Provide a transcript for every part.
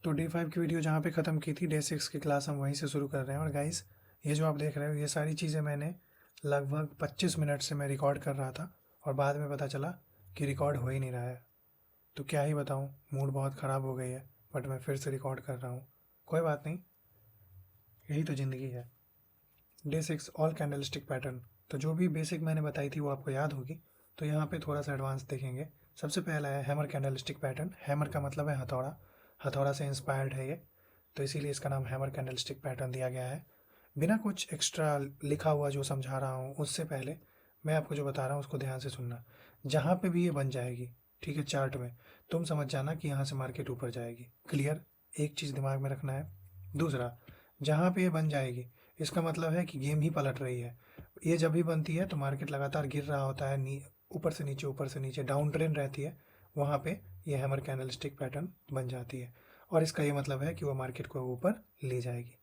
तो डे 5 की वीडियो जहाँ पे ख़त्म की थी, डे 6 की क्लास हम वहीं से शुरू कर रहे हैं। और गाइस, ये जो आप देख रहे हो, ये सारी चीज़ें मैंने लगभग 25 मिनट से मैं रिकॉर्ड कर रहा था और बाद में पता चला कि रिकॉर्ड हो ही नहीं रहा है। तो क्या ही बताऊँ, मूड बहुत ख़राब हो गई है, बट मैं फिर से रिकॉर्ड कर रहा हूँ। कोई बात नहीं, यही तो ज़िंदगी है। Day 6 all candlestick pattern. तो जो भी बेसिक मैंने बताई थी वो आपको याद होगी। तो यहाँ पे थोड़ा सा एडवांस देखेंगे। सबसे पहला है हैमर कैंडलस्टिक पैटर्न। हैमर का मतलब है हथौड़ा, हथौड़ा से इंस्पायर्ड है ये, तो इसीलिए इसका नाम हैमर कैंडलस्टिक पैटर्न दिया गया है। बिना कुछ एक्स्ट्रा लिखा हुआ जो समझा रहा हूँ उससे पहले मैं आपको जो बता रहा हूँ उसको ध्यान से सुनना। जहाँ पे भी ये बन जाएगी, ठीक है, चार्ट में, तुम समझ जाना कि यहाँ से मार्केट ऊपर जाएगी। क्लियर? एक चीज़ दिमाग में रखना है। दूसरा, जहाँ पे ये बन जाएगी इसका मतलब है कि गेम ही पलट रही है। ये जब भी बनती है तो मार्केट लगातार गिर रहा होता है, ऊपर से नीचे, ऊपर से नीचे, डाउन ट्रेंड रहती है। वहाँ पे ये हैमर कैंडलस्टिक पैटर्न बन जाती है और इसका ये मतलब है कि वो मार्केट को ऊपर ले जाएगी।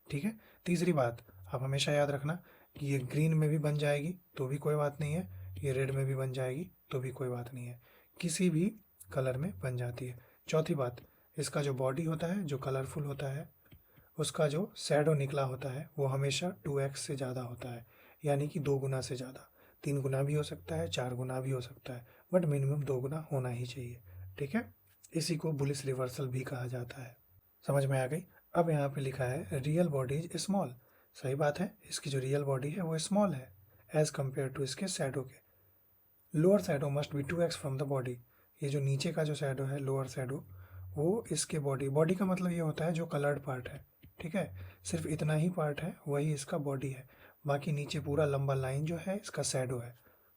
ठीक है। तीसरी बात, आप हमेशा याद रखना कि ये ग्रीन में भी बन जाएगी तो भी कोई बात नहीं है, ये रेड में भी बन जाएगी तो भी कोई बात नहीं है, किसी भी कलर में बन जाती है। चौथी बात, इसका जो बॉडी होता है, जो कलरफुल होता है, उसका जो शैडो निकला होता है वो हमेशा 2x से ज़्यादा होता है, यानी कि 2 गुना से ज़्यादा। 3 गुना भी हो सकता है, 4 गुना भी हो सकता है, बट मिनिमम 2 गुना होना ही चाहिए। ठीक है। इसी को बुलिश रिवर्सल भी कहा जाता है। समझ में आ गई? अब यहाँ पे लिखा है रियल बॉडी इज स्मॉल। सही बात है, इसकी जो रियल बॉडी है वो स्मॉल है एज कम्पेयर टू इसके शैडो के। Lower shadow must B 2x from the body. ये जो नीचे का जो शैडो है, लोअर शैडो, वो इसके बॉडी, बॉडी का मतलब ये होता है जो कलर्ड पार्ट है। ठीक है। सिर्फ इतना ही पार्ट है वही इसका बॉडी है, बाकी नीचे पूरा लंबा लाइन जो है इसका शैडो है।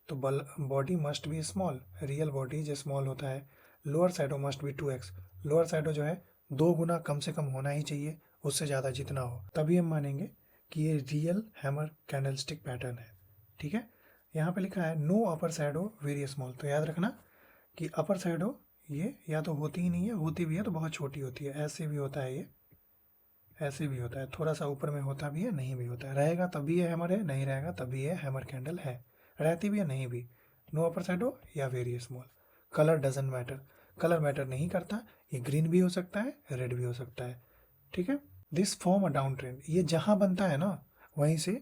तो body must be small, real body जो स्मॉल होता है। Lower shadow must B 2x। Lower shadow जो है 2 गुना कम से कम होना ही चाहिए, उससे ज़्यादा जितना हो तभी हम मानेंगे कि ये रियल हैमर कैंडलस्टिक पैटर्न है। ठीक है। यहाँ पे लिखा है no upper shadow very small. तो याद रखना कि अपर शैडो ये या तो होती ही नहीं है, होती भी है तो बहुत छोटी होती है। ऐसे भी होता है, ये ऐसे भी होता है, थोड़ा सा ऊपर में होता भी है, नहीं भी होता है। रहेगा तभी ये हैमर है, नहीं रहेगा तभी ये हैमर कैंडल है। रहती भी है, नहीं भी। नो अपर शैडो या very small. Colour doesn't matter, colour matter नहीं करता। ये ग्रीन भी हो सकता है, रेड भी हो सकता है। ठीक है। This form a down trend, ये जहाँ बनता है ना वहीं से,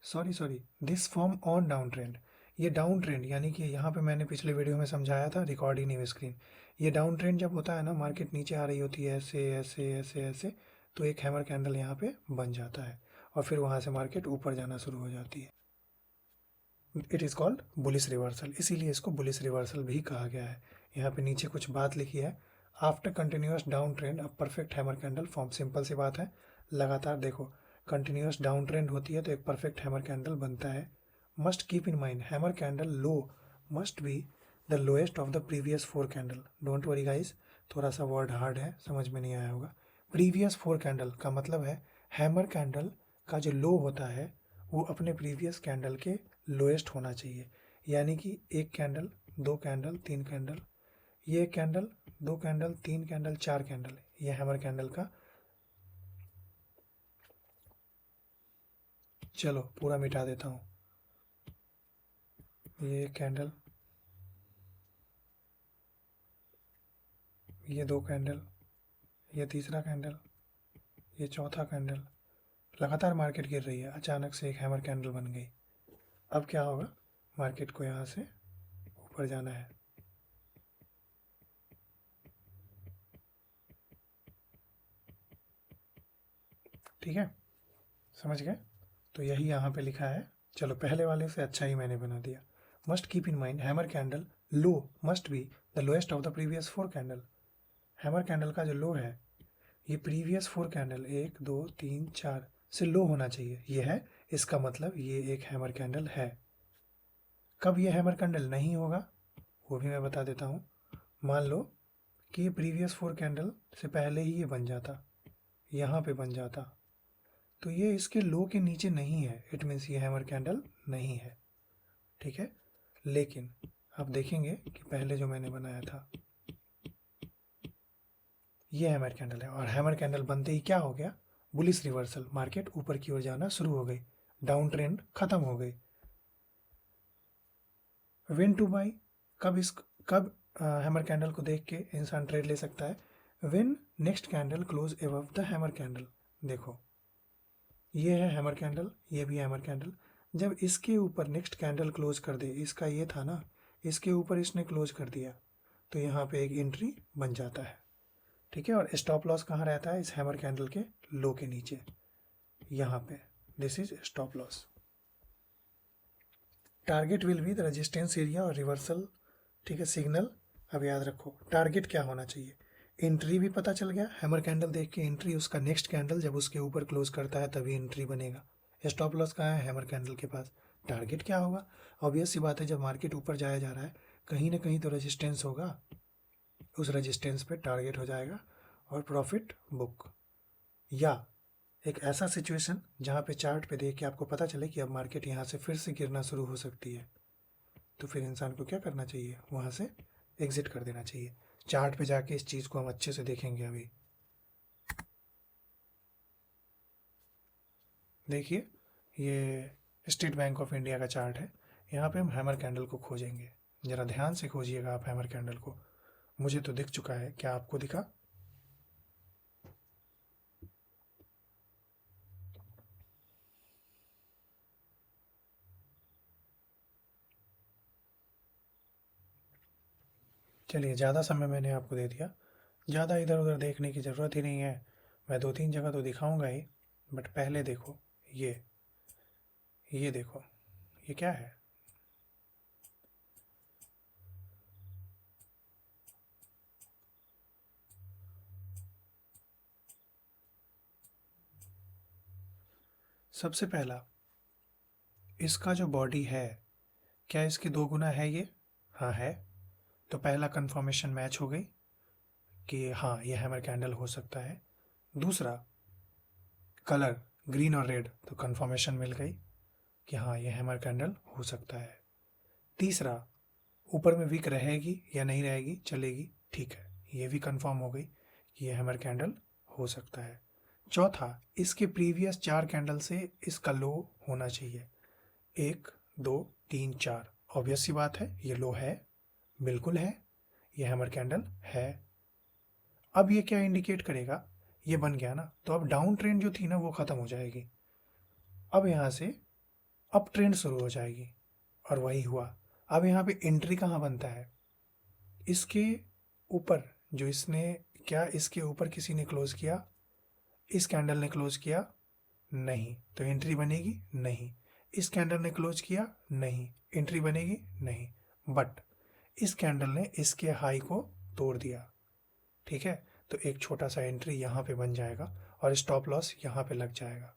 sorry, this form on down trend. ये डाउन ट्रेंड यानी कि यहाँ पे मैंने पिछले वीडियो में समझाया था, रिकॉर्ड ही नहीं हुई स्क्रीन। ये डाउन ट्रेंड जब होता है ना, मार्केट नीचे आ रही होती है ऐसे ऐसे ऐसे ऐसे, तो एक हैमर कैंडल यहाँ पे बन जाता है और फिर वहाँ से मार्केट ऊपर जाना शुरू हो जाती है। It is called bullish reversal, इसीलिए इसको बुलिश रिवर्सल भी कहा गया है। यहाँ पे नीचे कुछ बात लिखी है। After continuous down trend a perfect hammer candle form. Simple सी बात है, लगातार देखो, कंटिन्यूस डाउन ट्रेंड होती है तो एक परफेक्ट हैमर कैंडल बनता है। Must keep in mind hammer candle low must be the lowest of the previous 4 candle. Don't worry guys, थोड़ा सा वर्ड हार्ड है, समझ में नहीं आया होगा। प्रीवियस 4 कैंडल का मतलब है हैमर कैंडल का जो लो होता है वो अपने प्रीवियस कैंडल के लोएस्ट होना चाहिए। यानी कि 1 कैंडल, 2 कैंडल, 3 कैंडल, ये 1 कैंडल, 2 कैंडल, 3 कैंडल, 4 कैंडल, ये हैमर कैंडल का। चलो पूरा मिटा देता हूँ। ये 1 कैंडल, ये 2 कैंडल, ये तीसरा कैंडल, ये चौथा कैंडल। लगातार मार्केट गिर रही है, अचानक से एक हैमर कैंडल बन गई। अब क्या होगा, मार्केट को यहाँ से ऊपर जाना है। ठीक है, समझ गए? तो यही यहाँ पे लिखा है। चलो पहले वाले से अच्छा ही मैंने बना दिया। Must keep in mind hammer candle low must be the lowest of the previous 4 candle. Hammer candle का जो लो है ये प्रीवियस 4 कैंडल, 1 2 3 4 से लो होना चाहिए। ये है, इसका मतलब ये एक हैमर कैंडल है। कब ये हैमर कैंडल नहीं होगा वो भी मैं बता देता हूँ। मान लो कि ये प्रीवियस 4 कैंडल से पहले ही ये बन जाता, यहाँ पे बन जाता, तो ये इसके लो के नीचे नहीं है, इट मीन्स ये हैमर कैंडल नहीं है। ठीक है। लेकिन आप देखेंगे कि पहले जो मैंने बनाया था ये हैमर कैंडल है, और हैमर कैंडल बनते ही क्या हो गया, बुलिश रिवर्सल, मार्केट ऊपर की ओर जाना शुरू हो गई, डाउन ट्रेंड खत्म हो गई। व्हेन टू बाई, कब हैमर कैंडल को देख के इंसान ट्रेड ले सकता है? When next candle close above the hammer candle, देखो ये है हैमर कैंडल, ये भी हैमर कैंडल, जब इसके ऊपर नेक्स्ट कैंडल क्लोज कर दे, इसका ये था ना, इसके ऊपर इसने क्लोज कर दिया, तो यहाँ पे एक एंट्री बन जाता है, ठीक है। और स्टॉप लॉस कहाँ रहता है? इस हैमर कैंडल के लो के नीचे, यहाँ पे, this is stop loss. Target will be the resistance area और रिवर्सल, ठीक है, सिग्नल। अब याद रखो टारगेट क्या होना चाहिए। एंट्री भी पता चल गया, हैमर कैंडल देख के एंट्री, उसका नेक्स्ट कैंडल जब उसके ऊपर क्लोज करता है तभी एंट्री बनेगा। स्टॉप लॉस कहाँ है? हैमर कैंडल के पास। टारगेट क्या होगा? ऑब्वियस सी बात है, जब मार्केट ऊपर जाया जा रहा है कहीं ना कहीं तो रेजिस्टेंस होगा, उस रेजिस्टेंस पे टारगेट हो जाएगा और प्रॉफिट बुक। या एक ऐसा सिचुएशन जहाँ पे चार्ट पे देख के आपको पता चले कि अब मार्केट यहाँ से फिर से गिरना शुरू हो सकती है, तो फिर इंसान को क्या करना चाहिए? वहाँ से एग्जिट कर देना चाहिए। चार्ट पे जाके इस चीज़ को हम अच्छे से देखेंगे। अभी देखिए, ये स्टेट बैंक ऑफ इंडिया का चार्ट है, यहाँ पे हम हैमर कैंडल को खोजेंगे। ज़रा ध्यान से खोजिएगा आप हैमर कैंडल को। मुझे तो दिख चुका है, क्या आपको दिखा? चलिए, ज़्यादा समय मैंने आपको दे दिया, ज़्यादा इधर उधर देखने की ज़रूरत ही नहीं है। मैं 2-3 जगह तो दिखाऊंगा ही, बट पहले देखो ये देखो, ये क्या है? सबसे पहला, इसका जो बॉडी है, क्या इसके 2 गुना है ये? हाँ है। तो पहला कंफर्मेशन मैच हो गई कि हाँ ये हैमर कैंडल हो सकता है। दूसरा, कलर ग्रीन और रेड, तो कंफर्मेशन मिल गई कि हाँ ये हैमर कैंडल हो सकता है। तीसरा, ऊपर में विक रहेगी या नहीं रहेगी, चलेगी, ठीक है, ये भी कंफर्म हो गई कि ये हैमर कैंडल हो सकता है। चौथा, इसके प्रीवियस 4 कैंडल से इसका लो होना चाहिए, 1 2 3 4। ऑब्वियस सी बात है, ये लो है, बिल्कुल है, ये हैमर कैंडल है। अब ये क्या इंडिकेट करेगा? ये बन गया ना, तो अब डाउन ट्रेंड जो थी ना वो खत्म हो जाएगी, अब यहाँ से अप ट्रेंड शुरू हो जाएगी, और वही हुआ। अब यहाँ पे एंट्री कहाँ बनता है? इसके ऊपर, जो इसने, क्या इसके ऊपर किसी ने क्लोज किया? इस कैंडल ने क्लोज किया? नहीं, तो एंट्री बनेगी? नहीं। इस कैंडल ने क्लोज किया? नहीं, एंट्री बनेगी? नहीं। बट इस कैंडल ने इसके हाई को तोड़ दिया, ठीक है, तो एक छोटा सा एंट्री यहाँ पे बन जाएगा और स्टॉप लॉस यहाँ पे लग जाएगा।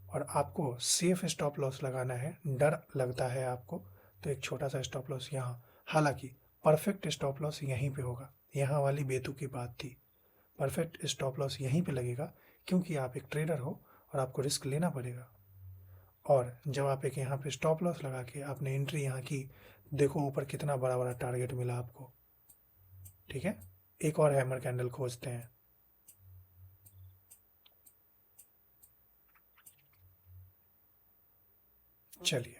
और आपको सेफ स्टॉप लॉस लगाना है, डर लगता है आपको, तो एक छोटा सा स्टॉप लॉस यहाँ। हालांकि परफेक्ट स्टॉप लॉस यहीं पे होगा, यहाँ वाली बेतुकी बात थी। परफेक्ट स्टॉप लॉस यहीं पे लगेगा, क्योंकि आप एक ट्रेडर हो और आपको रिस्क लेना पड़ेगा। और जब आप एक यहाँ पे स्टॉप लॉस लगा के आपने एंट्री यहाँ की, देखो ऊपर कितना बड़ा बड़ा टारगेट मिला आपको, ठीक है। एक और हैमर कैंडल खोजते हैं। चलिए,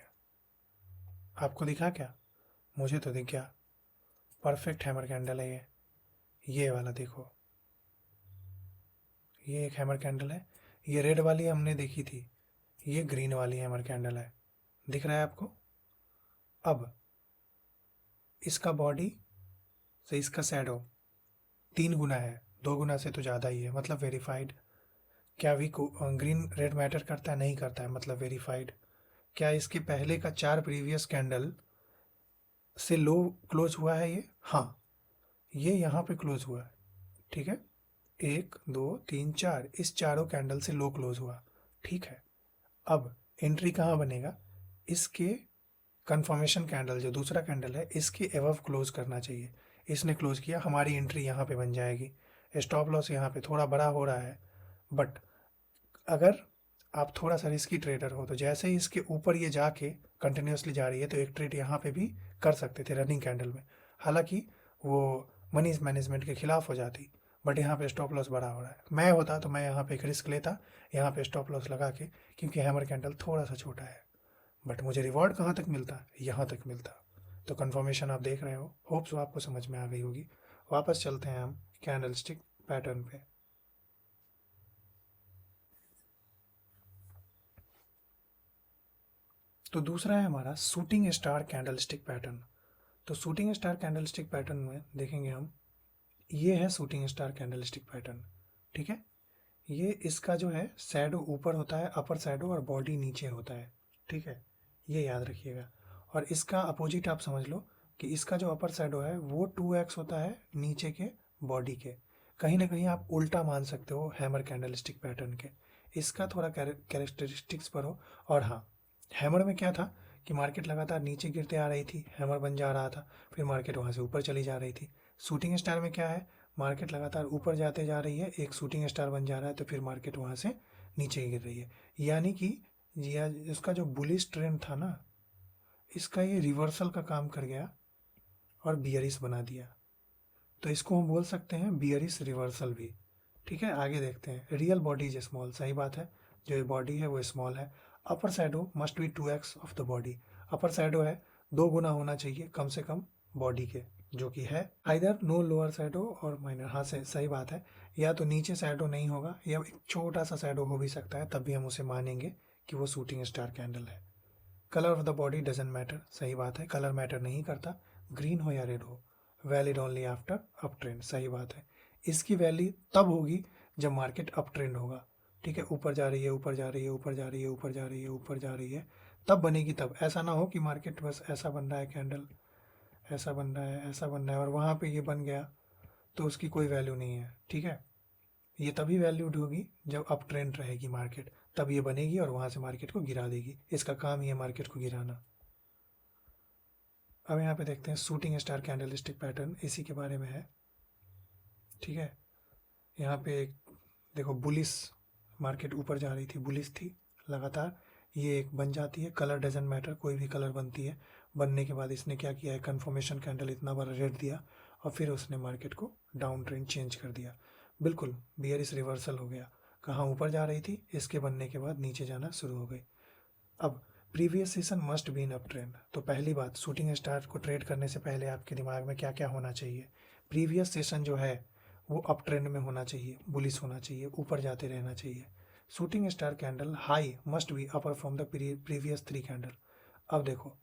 आपको दिखा क्या? मुझे तो दिख गया, परफेक्ट हैमर कैंडल है ये वाला देखो, ये एक हैमर कैंडल है, ये रेड वाली हमने देखी थी, ये ग्रीन वाली हैमर कैंडल है, दिख रहा है आपको? अब इसका बॉडी से इसका शैडो 3 गुना है, 2 गुना से तो ज़्यादा ही है, मतलब वेरीफाइड। क्या भी ग्रीन रेड मैटर करता है? नहीं करता है, मतलब वेरीफाइड। क्या इसके पहले का 4 प्रीवियस कैंडल से लो क्लोज हुआ है ये? हाँ, ये यहाँ पे क्लोज हुआ है, ठीक है, 1 2 3 4, इस चारों कैंडल से लो क्लोज हुआ, ठीक है। अब एंट्री कहाँ बनेगा? इसके कंफर्मेशन कैंडल, जो दूसरा कैंडल है, इसके एवव क्लोज करना चाहिए। इसने क्लोज किया, हमारी एंट्री यहाँ पे बन जाएगी। स्टॉप लॉस यहाँ पे थोड़ा बड़ा हो रहा है, बट अगर आप थोड़ा सा रिस्की ट्रेडर हो तो जैसे ही इसके ऊपर ये जाके कंटिन्यूसली जा रही है, तो एक ट्रेड यहाँ पे भी कर सकते थे रनिंग कैंडल में, हालांकि वो मनी मैनेजमेंट के खिलाफ हो जाती। बट यहाँ पे स्टॉप लॉस बड़ा हो रहा है, मैं होता तो मैं यहाँ पे एक रिस्क लेता, यहाँ पे स्टॉप लॉस लगा के, क्योंकि हैमर कैंडल थोड़ा सा छोटा है, बट मुझे रिवॉर्ड कहाँ तक मिलता? यहाँ तक मिलता। तो कन्फर्मेशन आप देख रहे हो, होप्स आपको समझ में आ गई होगी। वापस चलते हैं हम कैंडलस्टिक पैटर्न पे। तो दूसरा है हमारा शूटिंग स्टार कैंडलस्टिक पैटर्न। तो शूटिंग स्टार कैंडलस्टिक पैटर्न में देखेंगे हम, ये है शूटिंग स्टार कैंडलस्टिक पैटर्न। ठीक है, ये इसका जो है शैडो ऊपर होता है, अपर शैडो, और बॉडी नीचे होता है। ठीक है, ये याद रखिएगा। और इसका अपोजिट आप समझ लो कि इसका जो अपर शैडो है वो 2x होता है नीचे के बॉडी के। कहीं ना कहीं आप उल्टा मान सकते हो हैमर कैंडलस्टिक पैटर्न के, इसका थोड़ा कैरेक्टरिस्टिक्स पर हो। और हाँ, हैमर में क्या था कि मार्केट लगातार नीचे गिरते आ रही थी, हैमर बन जा रहा था, फिर मार्केट वहाँ से ऊपर चली जा रही थी। शूटिंग स्टार में क्या है, मार्केट लगातार ऊपर जाते जा रही है, एक शूटिंग स्टार बन जा रहा है, तो फिर मार्केट वहाँ से नीचे गिर रही है। यानी कि इसका जो बुलिश ट्रेंड था ना, इसका ये रिवर्सल का काम कर गया और बियरिश बना दिया। तो इसको हम बोल सकते हैं बियरिश रिवर्सल भी। ठीक है, आगे देखते हैं। रियल बॉडी इज स्मॉल, सही बात है, जो बॉडी है वो स्मॉल है। अपर shadow must B 2x of the body. Upper shadow है 2 गुना होना चाहिए कम से कम बॉडी के, जो कि है आइदर नो लोअर शैडो और माइनर। हाँ से सही बात है, या तो नीचे शैडो नहीं होगा या एक छोटा सा शैडो हो भी सकता है, तब भी हम उसे मानेंगे कि वो शूटिंग स्टार कैंडल है। Colour of the body doesn't matter, सही बात है, कलर मैटर नहीं करता, ग्रीन हो या रेड हो। Valid only after up trend, सही बात है। इसकी वैल्यू तब होगी जब मार्केट अप ट्रेंड होगा। ठीक है, ऊपर जा रही है, ऊपर जा रही है, ऊपर जा रही है, ऊपर जा रही है, ऊपर जा रही है, तब बनेगी। तब ऐसा ना हो कि मार्केट बस ऐसा बन रहा है कैंडल, ऐसा बन रहा है, ऐसा बन रहा है, और वहाँ पे ये बन गया, तो उसकी कोई वैल्यू नहीं है। ठीक है, ये तभी वैल्यूड होगी जब अप ट्रेंड रहेगी मार्केट, तब ये बनेगी और वहाँ से मार्केट को गिरा देगी। इसका काम ही है मार्केट को गिराना। अब यहाँ पे देखते हैं शूटिंग स्टार कैंडलस्टिक पैटर्न, इसी के बारे में है। ठीक है, यहाँ पे एक देखो, बुलिस मार्केट ऊपर जा रही थी, बुलिस थी लगातार, ये एक बन जाती है, कलर डजेंट मैटर, कोई भी कलर बनती है। बनने के बाद इसने क्या किया है, कन्फर्मेशन कैंडल इतना बड़ा रेड दिया और फिर उसने मार्केट को डाउन ट्रेंड चेंज कर दिया। बिल्कुल बियरिश रिवर्सल हो गया, कहाँ ऊपर जा रही थी, इसके बनने के बाद नीचे जाना शुरू हो गई। अब previous session must be in up trend. तो पहली बात, शूटिंग स्टार को ट्रेड करने से पहले आपके दिमाग में क्या क्या होना चाहिए, प्रीवियस सेशन जो है वो अप ट्रेंड में होना चाहिए, बुलिश होना चाहिए, ऊपर जाते रहना चाहिए। Shooting star candle high must be upper from the previous 3 candle. अब देखो,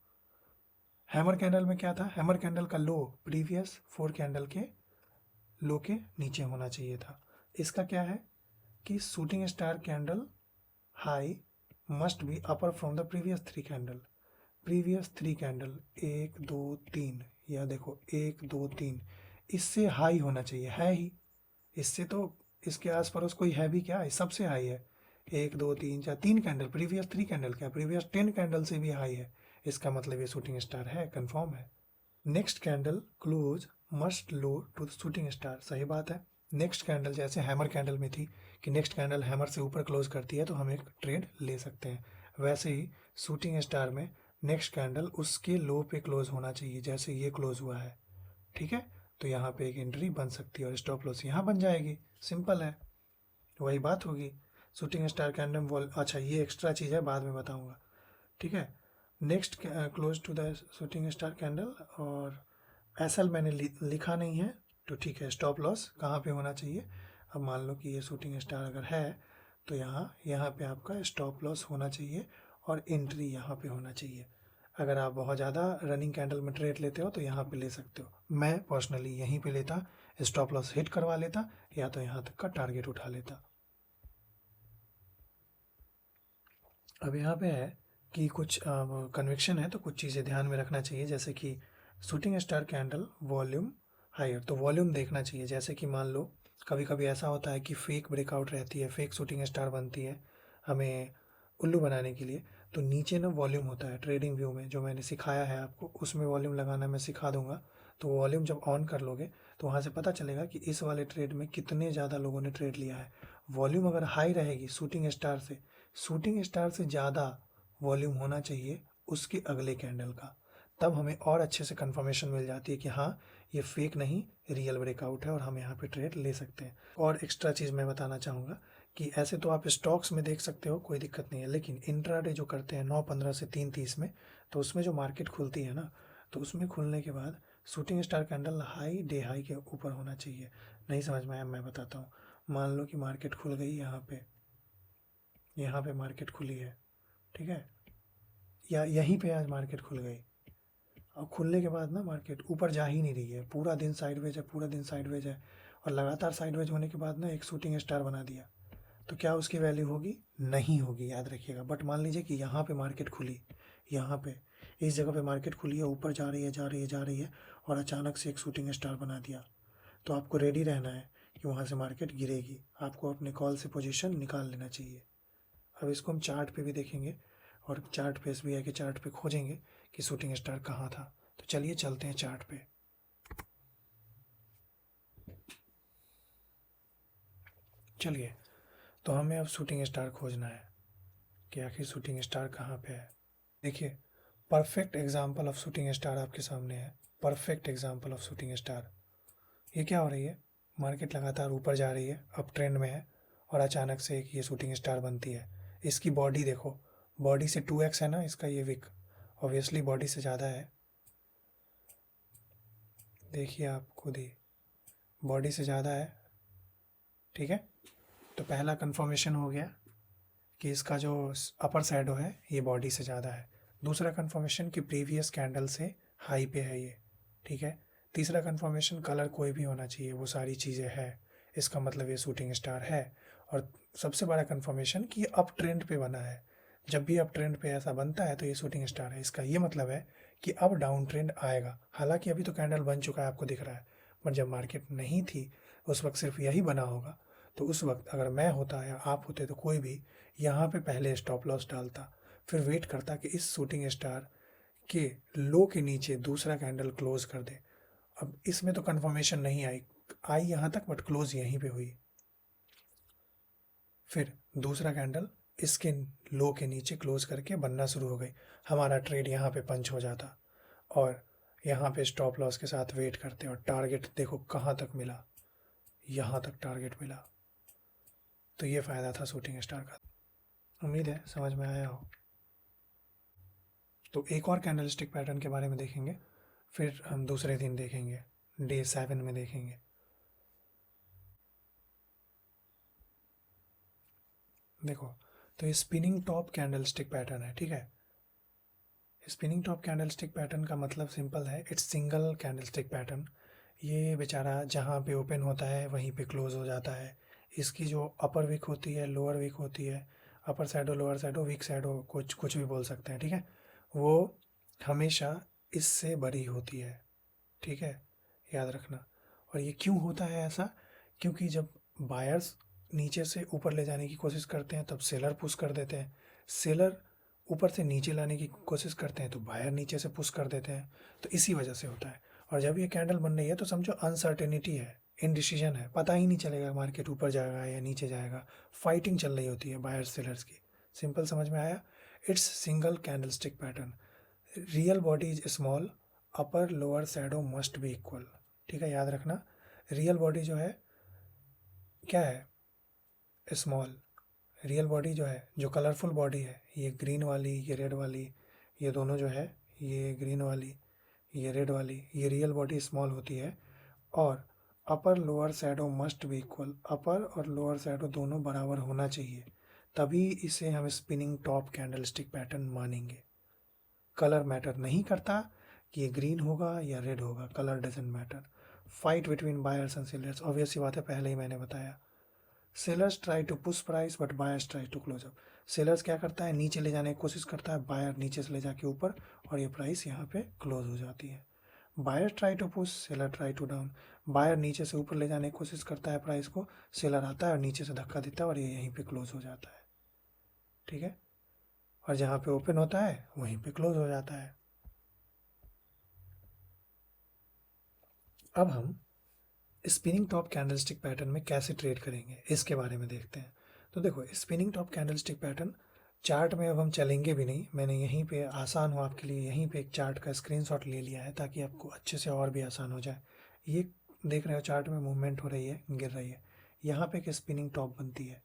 हैमर कैंडल में क्या था, हैमर कैंडल का लो प्रीवियस 4 कैंडल के लो के नीचे होना चाहिए था। इसका क्या है कि shooting star candle high must be upper from the previous 3 candle. Previous 3 candle 1 2 3, या देखो 1 2 3, इससे हाई होना चाहिए, है ही, इससे तो इसके आस पड़ोस कोई है भी क्या, सबसे हाई है। 1 2 3 4, 3 कैंडल, प्रीवियस 3 कैंडल क्या, प्रीवियस 10 कैंडल से भी हाई है। इसका मतलब ये शूटिंग स्टार है, कंफर्म है। Next candle close must low to the shooting star, सही बात है। नेक्स्ट कैंडल जैसे हैमर कैंडल में थी कि नेक्स्ट कैंडल हैमर से ऊपर क्लोज करती है तो हम एक ट्रेड ले सकते हैं, वैसे ही शूटिंग स्टार में नेक्स्ट कैंडल उसके लो पे क्लोज होना चाहिए, जैसे ये क्लोज हुआ है। ठीक है, तो यहाँ पे एक एंट्री बन सकती है और स्टॉप लॉस यहाँ बन जाएगी, सिंपल है, वही बात होगी। शूटिंग स्टार कैंडल वॉल, अच्छा ये एक्स्ट्रा चीज़ है, बाद में बताऊँगा। ठीक है, next close to the shooting star candle, और एसएल मैंने लिखा नहीं है, तो ठीक है। स्टॉप लॉस कहाँ पे होना चाहिए, अब मान लो कि ये शूटिंग स्टार अगर है तो यहाँ पे आपका स्टॉप लॉस होना चाहिए और एंट्री यहाँ पे होना चाहिए। अगर आप बहुत ज़्यादा रनिंग कैंडल में ट्रेड लेते हो तो यहाँ पे ले सकते हो, मैं पर्सनली यहीं पे लेता, स्टॉप लॉस हिट करवा लेता या तो यहाँ तक का टारगेट उठा लेता। अब यहाँ पे है कि कुछ कन्विक्शन है तो कुछ चीज़ें ध्यान में रखना चाहिए, जैसे कि shooting star candle volume higher, तो वॉल्यूम देखना चाहिए। जैसे कि मान लो कभी कभी ऐसा होता है कि फेक ब्रेकआउट रहती है, फेक शूटिंग स्टार बनती है हमें उल्लू बनाने के लिए, तो नीचे ना वॉल्यूम होता है ट्रेडिंग व्यू में, जो मैंने सिखाया है आपको, उसमें वॉल्यूम लगाना मैं सिखा दूंगा। तो वॉल्यूम जब ऑन कर लोगे तो वहाँ से पता चलेगा कि इस वाले ट्रेड में कितने ज़्यादा लोगों ने ट्रेड लिया है। वॉल्यूम अगर हाई रहेगी शूटिंग स्टार से ज़्यादा वॉल्यूम होना चाहिए उसके अगले कैंडल का, तब हमें और अच्छे से कंफर्मेशन मिल जाती है कि हाँ ये फेक नहीं, रियल ब्रेकआउट है और हम यहाँ पे ट्रेड ले सकते हैं। और एक्स्ट्रा चीज़ मैं बताना चाहूँगा कि ऐसे तो आप स्टॉक्स में देख सकते हो, कोई दिक्कत नहीं है, लेकिन इंट्राडे जो करते हैं 9:15 से 3:30 में, तो उसमें जो मार्केट खुलती है ना, तो उसमें खुलने के बाद shooting star candle high day high के ऊपर होना चाहिए। नहीं समझ में आया मैं बताता हूँ। मान लो कि मार्केट खुल गई यहाँ पे मार्केट खुली है, ठीक है, या यहीं पे आज मार्केट खुल गई। अब खुलने के बाद ना मार्केट ऊपर जा ही नहीं रही है, पूरा दिन साइडवेज है, पूरा दिन साइडवेज है, और लगातार साइडवेज होने के बाद ना एक शूटिंग स्टार बना दिया, तो क्या उसकी वैल्यू होगी? नहीं होगी, याद रखिएगा। बट मान लीजिए कि यहाँ पे मार्केट खुली, यहाँ पे इस जगह पे मार्केट खुली है, ऊपर जा रही है, जा रही है, जा रही है, और अचानक से एक शूटिंग स्टार बना दिया, तो आपको रेडी रहना है कि वहाँ से मार्केट गिरेगी, आपको अपने कॉल से पोजीशन निकाल लेना चाहिए। अब इसको हम चार्ट पे भी देखेंगे, और चार्ट पे SBI के चार्ट पे खोजेंगे कि शूटिंग स्टार कहाँ था। तो चलिए चलते हैं चार्ट पे। चलिए, तो हमें अब शूटिंग स्टार खोजना है कि आखिर शूटिंग स्टार कहाँ पे है। देखिए, perfect example of shooting star आपके सामने है, perfect example of shooting star. ये क्या हो रही है? मार्केट लगातार ऊपर जा रही है, अप ट्रेंड में है, और अचानक से एक ये शूटिंग स्टार बनती है। इसकी बॉडी देखो, बॉडी से 2x है ना इसका ये विक, ऑब्वियसली बॉडी से ज़्यादा है। देखिए आप खुद ही, बॉडी से ज़्यादा है, ठीक है। तो पहला कंफर्मेशन हो गया कि इसका जो अपर शैडो है ये बॉडी से ज़्यादा है। दूसरा कंफर्मेशन कि प्रीवियस कैंडल से हाई पे है ये, ठीक है। तीसरा कंफर्मेशन कलर कोई भी होना चाहिए, वो सारी चीज़ें है, इसका मतलब ये शूटिंग स्टार है। और सबसे बड़ा कंफर्मेशन कि ये अप ट्रेंड पे बना है। जब भी अप ट्रेंड पे ऐसा बनता है तो ये शूटिंग स्टार है। इसका ये मतलब है कि अब डाउन ट्रेंड आएगा। हालांकि अभी तो कैंडल बन चुका है, आपको दिख रहा है, पर जब मार्केट नहीं थी उस वक्त सिर्फ यही बना होगा। तो उस वक्त अगर मैं होता या आप होते तो कोई भी यहाँ पे पहले स्टॉप लॉस डालता, फिर वेट करता कि इस शूटिंग स्टार के लो के नीचे दूसरा कैंडल क्लोज कर दे। अब इसमें तो कंफर्मेशन नहीं आई यहाँ तक, बट क्लोज यहीं पे हुई। फिर दूसरा कैंडल इसके लो के नीचे क्लोज करके बनना शुरू हो गई, हमारा ट्रेड यहाँ पे पंच हो जाता, और यहाँ पे स्टॉप लॉस के साथ वेट करते, और टारगेट देखो कहाँ तक मिला, यहाँ तक टारगेट मिला। तो ये फ़ायदा था शूटिंग स्टार का। उम्मीद है समझ में आया हो। तो एक और कैंडलस्टिक पैटर्न के बारे में देखेंगे, फिर हम दूसरे दिन देखेंगे, डे 7 में देखेंगे। देखो, तो ये स्पिनिंग टॉप कैंडलस्टिक पैटर्न है, ठीक है। स्पिनिंग टॉप कैंडलस्टिक पैटर्न का मतलब सिंपल है, इट्स सिंगल कैंडलस्टिक पैटर्न। ये बेचारा जहाँ पे ओपन होता है वहीं पे क्लोज हो जाता है। इसकी जो अपर विक होती है, लोअर विक होती है, अपर साइडो, लोअर साइडो, वीक साइडो, कुछ कुछ भी बोल सकते हैं, ठीक है, वो हमेशा इससे बड़ी होती है, ठीक है, याद रखना। और ये क्यों होता है ऐसा? क्योंकि जब बायर्स नीचे से ऊपर ले जाने की कोशिश करते हैं तब सेलर पुश कर देते हैं, सेलर ऊपर से नीचे लाने की कोशिश करते हैं तो बायर नीचे से पुश कर देते हैं, तो इसी वजह से होता है। और जब ये कैंडल बन रही है तो समझो अनसर्टेनिटी है, इनडिसीजन है, पता ही नहीं चलेगा मार्केट ऊपर जाएगा या नीचे जाएगा, फाइटिंग चल रही होती है बायर सेलर्स की। सिंपल समझ में आया? It's single candlestick pattern, real body is small, upper lower shadow must be equal, ठीक है, याद रखना। रियल बॉडी जो है क्या है? स्मॉल। रियल बॉडी जो है, जो कलरफुल बॉडी है, ये ग्रीन वाली, ये रेड वाली, ये दोनों जो है, ये ग्रीन वाली, ये रेड वाली, ये रियल बॉडी स्मॉल होती है। और upper lower shadow must be equal, upper और लोअर शैडो दोनों बराबर होना चाहिए, तभी इसे हम स्पिनिंग टॉप कैंडलस्टिक पैटर्न मानेंगे। कलर मैटर नहीं करता कि ये ग्रीन होगा या रेड होगा, colour doesn't matter. Fight between buyers and sellers, obvious सी बात है, पहले ही मैंने बताया। Sellers try to push price but buyers try to close up. Sellers क्या करता है? नीचे ले जाने की कोशिश करता है, बायर नीचे से ले जाके ऊपर, और ये प्राइस यहाँ पे क्लोज हो जाती है। Buyer try to push, seller try to down. Buyer नीचे से ऊपर ले जाने की कोशिश करता है प्राइस को, सेलर आता है और नीचे से धक्का देता है, और ये यहीं पे क्लोज हो जाता है, ठीक है। और जहाँ पे ओपन होता है वहीं पे क्लोज हो जाता है। अब हम स्पिनिंग टॉप कैंडलस्टिक पैटर्न में कैसे ट्रेड करेंगे इसके बारे में देखते हैं। तो देखो, spinning top candlestick pattern chart में अब हम चलेंगे भी नहीं, मैंने यहीं पे आसान हो आपके लिए यहीं पे एक चार्ट का स्क्रीनशॉट ले लिया है ताकि आपको अच्छे से और भी आसान हो जाए। ये देख रहे हो चार्ट में मूवमेंट हो रही है, गिर रही है, यहाँ पे एक स्पिनिंग टॉप बनती है,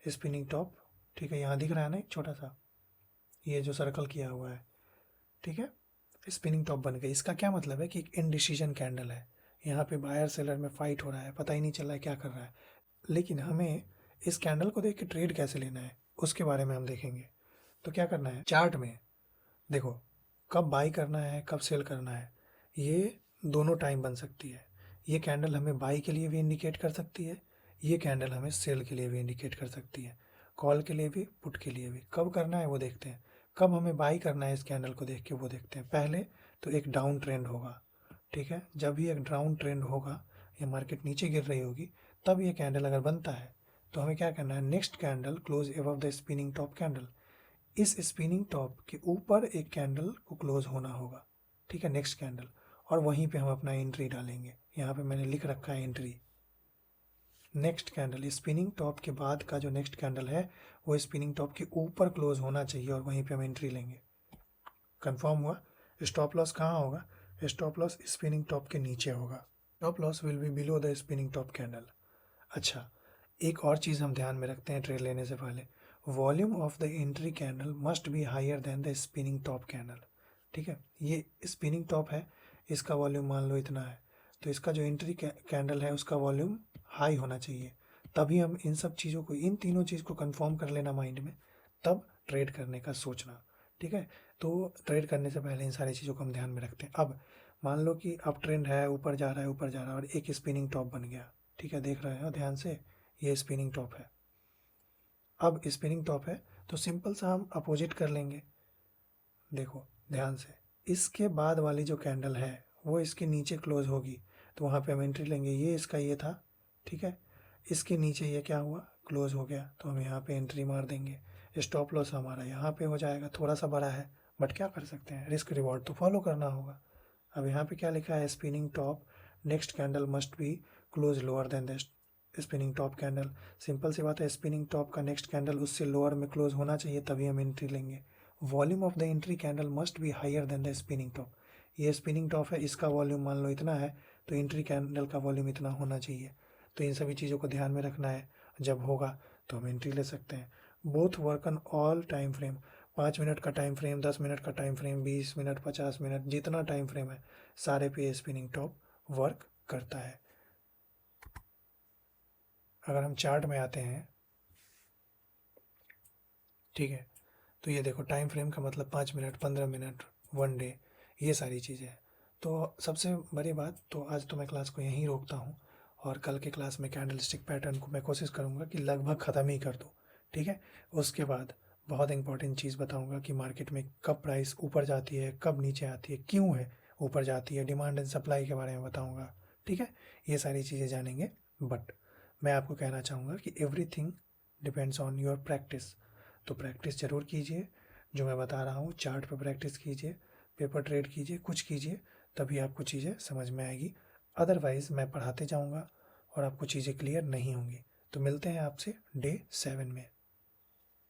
स्पिनिंग टॉप, ठीक है, यहाँ दिख रहा है ना एक छोटा सा, ये जो सर्कल किया हुआ है, ठीक है, स्पिनिंग टॉप बन गई। इसका क्या मतलब है कि एक इनडिसीजन कैंडल है, यहाँ पे बायर सेलर में फाइट हो रहा है, पता ही नहीं चल रहा है क्या कर रहा है। लेकिन हमें इस कैंडल को देख के ट्रेड कैसे लेना है उसके बारे में हम देखेंगे। तो क्या करना है, चार्ट में देखो कब बाई करना है कब सेल करना है, ये दोनों टाइम बन सकती है। ये कैंडल हमें बाई के लिए भी इंडिकेट कर सकती है, ये कैंडल हमें सेल के लिए भी इंडिकेट कर सकती है, कॉल के लिए भी पुट के लिए भी। कब करना है वो देखते हैं, कब हमें बाई करना है इस कैंडल को देख के वो देखते हैं। पहले तो एक डाउन ट्रेंड होगा, ठीक है, जब भी एक डाउन ट्रेंड होगा या मार्केट नीचे गिर रही होगी तब ये कैंडल अगर बनता है तो हमें क्या करना है, next candle close above the spinning top candle, इस स्पिनिंग टॉप के ऊपर एक कैंडल को क्लोज होना होगा, ठीक है, नेक्स्ट कैंडल, और वहीं पे हम अपना एंट्री डालेंगे। यहाँ पे मैंने लिख रखा है entry, next candle spinning top के बाद का जो नेक्स्ट कैंडल है वो स्पिनिंग टॉप के ऊपर क्लोज होना चाहिए और वहीं पे हम एंट्री लेंगे। कंफर्म हुआ। स्टॉप लॉस कहाँ होगा, स्टॉप लॉस स्पिनिंग टॉप के नीचे होगा, stop loss will be below the spinning top candle. अच्छा, एक और चीज़ हम ध्यान में रखते हैं ट्रेड लेने से पहले, volume of the entry candle must be higher than the spinning top candle, ठीक है। ये स्पिनिंग टॉप है, इसका वॉल्यूम मान लो इतना है, तो इसका जो एंट्री कैंडल है उसका वॉल्यूम हाई होना चाहिए, तभी हम इन सब चीज़ों को, इन तीनों चीज़ को कंफर्म कर लेना माइंड में, तब ट्रेड करने का सोचना, ठीक है। तो ट्रेड करने से पहले इन सारी चीज़ों को हम ध्यान में रखते हैं। अब मान लो कि अप ट्रेंड है, ऊपर जा रहा है ऊपर जा रहा है और एक स्पिनिंग टॉप बन गया, ठीक है, देख रहे हो ध्यान से, ये स्पिनिंग टॉप है। अब स्पिनिंग टॉप है तो सिंपल सा हम अपोजिट कर लेंगे, देखो ध्यान से, इसके बाद वाली जो कैंडल है वो इसके नीचे क्लोज होगी तो वहाँ पे हम एंट्री लेंगे। ये इसका ये था, ठीक है, इसके नीचे ये क्या हुआ, क्लोज हो गया, तो हम यहाँ पे एंट्री मार देंगे। स्टॉप लॉस हमारा यहाँ पे हो जाएगा, थोड़ा सा बड़ा है बट क्या कर सकते हैं, रिस्क रिवॉर्ड तो फॉलो करना होगा। अब यहाँ पे क्या लिखा है, spinning top next candle must be close lower than the spinning top candle. Simple सी बात है, स्पिनिंग टॉप का नेक्स्ट कैंडल उससे लोअर में क्लोज होना चाहिए तभी हम एंट्री लेंगे। Volume of the entry candle must be higher than the spinning top, ये स्पिनिंग टॉप है, इसका वॉल्यूम मान लो इतना है तो एंट्री कैंडल का वॉल्यूम इतना होना चाहिए। तो इन सभी चीज़ों को ध्यान में रखना है, जब होगा तो हम एंट्री ले सकते हैं। Both work on all time frame, 5 minute का टाइम फ्रेम, 10 मिनट का टाइम फ्रेम, 20 मिनट, 50 मिनट, जितना टाइम फ्रेम है सारे पे स्पिनिंग टॉप वर्क करता है। अगर हम चार्ट में आते हैं, ठीक है, तो ये देखो टाइम फ्रेम का मतलब 5 मिनट, 15 मिनट, 1 डे, ये सारी चीज़ें हैं। तो सबसे बड़ी बात, तो आज तो मैं क्लास को यहीं रोकता हूँ और कल के क्लास में कैंडल स्टिक पैटर्न को मैं कोशिश करूँगा कि लगभग ख़त्म ही कर दूँ, ठीक है। उसके बाद बहुत इंपॉर्टेंट चीज़ बताऊँगा कि मार्केट में कब प्राइस ऊपर जाती है, कब नीचे आती है, क्यों है ऊपर जाती है, डिमांड एंड सप्लाई के बारे में बताऊँगा, ठीक है। ये सारी चीज़ें जानेंगे, बट मैं आपको कहना चाहूँगा कि everything depends on your practice. तो प्रैक्टिस ज़रूर कीजिए, जो मैं बता रहा हूँ चार्ट पे प्रैक्टिस कीजिए, पेपर ट्रेड कीजिए, कुछ कीजिए, तभी आपको चीज़ें समझ में आएगी। अदरवाइज़ मैं पढ़ाते जाऊँगा और आपको चीज़ें क्लियर नहीं होंगी। तो मिलते हैं आपसे डे 7 में।